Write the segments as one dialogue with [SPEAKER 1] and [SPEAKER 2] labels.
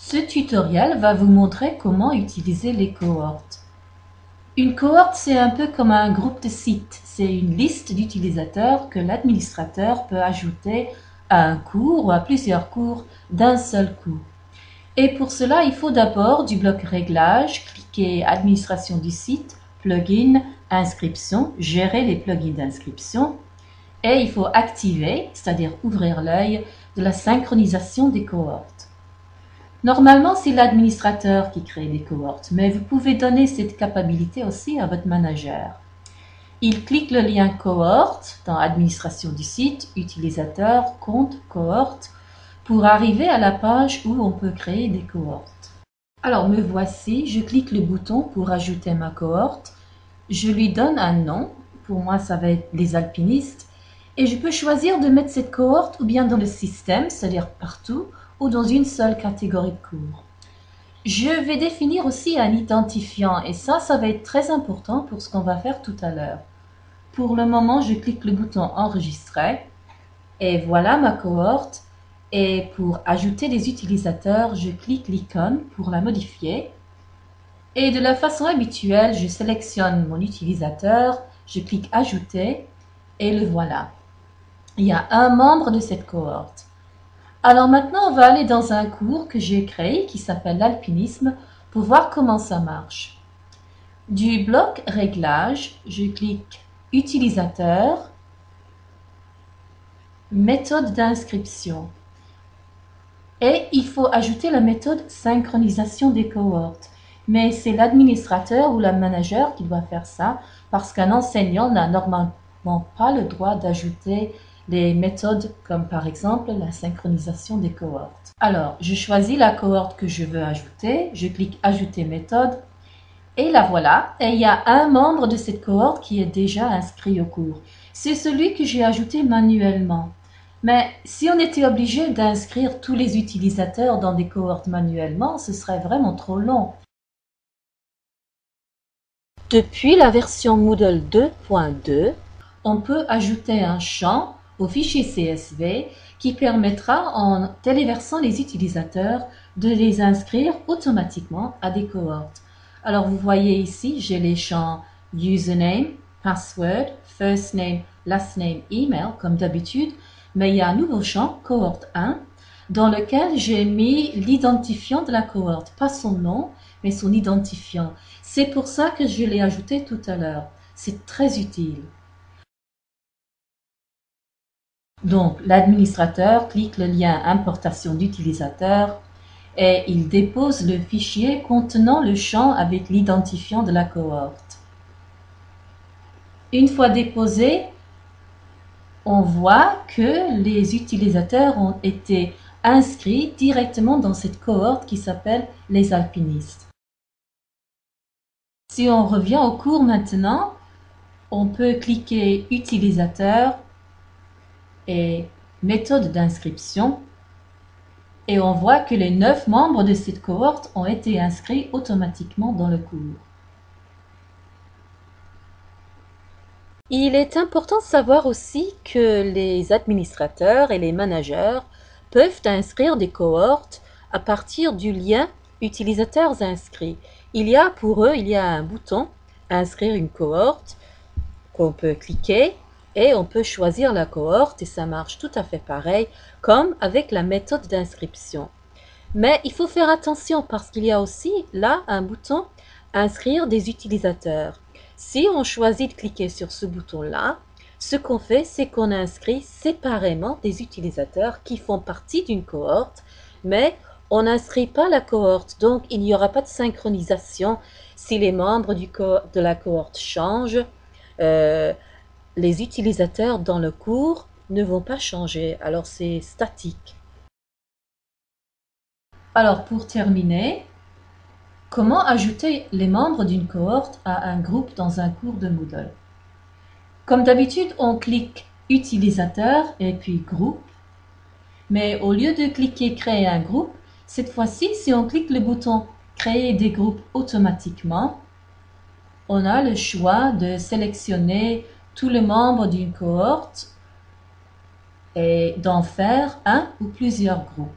[SPEAKER 1] Ce tutoriel va vous montrer comment utiliser les cohortes. Une cohorte, c'est un peu comme un groupe de sites. C'est une liste d'utilisateurs que l'administrateur peut ajouter à un cours ou à plusieurs cours d'un seul coup. Et pour cela, il faut d'abord du bloc réglage, cliquer administration du site, plugin, inscription, gérer les plugins d'inscription. Et il faut activer, c'est-à-dire ouvrir l'œil, de la synchronisation des cohortes. Normalement, c'est l'administrateur qui crée les cohortes, mais vous pouvez donner cette capacité aussi à votre manager. Il clique le lien cohorte dans administration du site, utilisateur, compte, cohorte, pour arriver à la page où on peut créer des cohortes. Alors me voici, je clique le bouton pour ajouter ma cohorte, je lui donne un nom, pour moi ça va être les alpinistes, et je peux choisir de mettre cette cohorte ou bien dans le système, c'est-à-dire partout, ou dans une seule catégorie de cours. Je vais définir aussi un identifiant et ça va être très important pour ce qu'on va faire tout à l'heure. Pour le moment, je clique le bouton enregistrer et voilà ma cohorte. Et pour ajouter des utilisateurs, je clique l'icône pour la modifier. Et de la façon habituelle, je sélectionne mon utilisateur, je clique ajouter et le voilà. Il y a un membre de cette cohorte. Alors maintenant, on va aller dans un cours que j'ai créé qui s'appelle l'alpinisme pour voir comment ça marche. Du bloc réglage, je clique utilisateur, méthode d'inscription. Et il faut ajouter la méthode synchronisation des cohortes. Mais c'est l'administrateur ou la manager qui doit faire ça parce qu'un enseignant n'a normalement pas le droit d'ajouter les méthodes comme par exemple la synchronisation des cohortes. Alors, je choisis la cohorte que je veux ajouter, je clique ajouter méthode et la voilà. Et il y a un membre de cette cohorte qui est déjà inscrit au cours. C'est celui que j'ai ajouté manuellement. Mais si on était obligé d'inscrire tous les utilisateurs dans des cohortes manuellement, ce serait vraiment trop long. Depuis la version Moodle 2.2, on peut ajouter un champ au fichier CSV qui permettra, en téléversant les utilisateurs, de les inscrire automatiquement à des cohortes. Alors vous voyez ici, j'ai les champs username, password, first name, last name, email, comme d'habitude, mais il y a un nouveau champ, cohorte 1, dans lequel j'ai mis l'identifiant de la cohorte, pas son nom, mais son identifiant. C'est pour ça que je l'ai ajouté tout à l'heure. C'est très utile. Donc, l'administrateur clique le lien importation d'utilisateur et il dépose le fichier contenant le champ avec l'identifiant de la cohorte. Une fois déposé, on voit que les utilisateurs ont été inscrits directement dans cette cohorte qui s'appelle les alpinistes. Si on revient au cours maintenant, on peut cliquer utilisateur et méthode d'inscription et on voit que les 9 membres de cette cohorte ont été inscrits automatiquement dans le cours. Il est important de savoir aussi que les administrateurs et les managers peuvent inscrire des cohortes à partir du lien utilisateurs inscrits. Pour eux, il y a un bouton inscrire une cohorte qu'on peut cliquer et on peut choisir la cohorte et ça marche tout à fait pareil comme avec la méthode d'inscription. Mais il faut faire attention parce qu'il y a aussi là un bouton inscrire des utilisateurs. Si on choisit de cliquer sur ce bouton-là, ce qu'on fait, c'est qu'on inscrit séparément des utilisateurs qui font partie d'une cohorte, mais on n'inscrit pas la cohorte, donc il n'y aura pas de synchronisation si les membres de la cohorte changent. Les utilisateurs dans le cours ne vont pas changer, alors c'est statique. Alors pour terminer, comment ajouter les membres d'une cohorte à un groupe dans un cours de Moodle? Comme d'habitude, on clique utilisateur et puis groupe. Mais au lieu de cliquer créer un groupe, cette fois-ci, si on clique le bouton créer des groupes automatiquement, on a le choix de sélectionner tous les membres d'une cohorte et d'en faire un ou plusieurs groupes.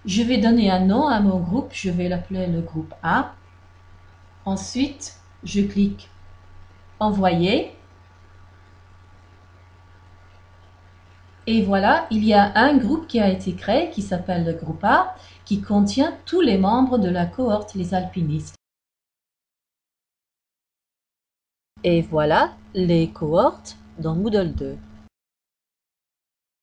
[SPEAKER 1] Je vais donner un nom à mon groupe, je vais l'appeler le groupe A. Ensuite, je clique Envoyer. Et voilà, il y a un groupe qui a été créé qui s'appelle le groupe A, qui contient tous les membres de la cohorte Les Alpinistes. Et voilà les cohortes dans Moodle 2.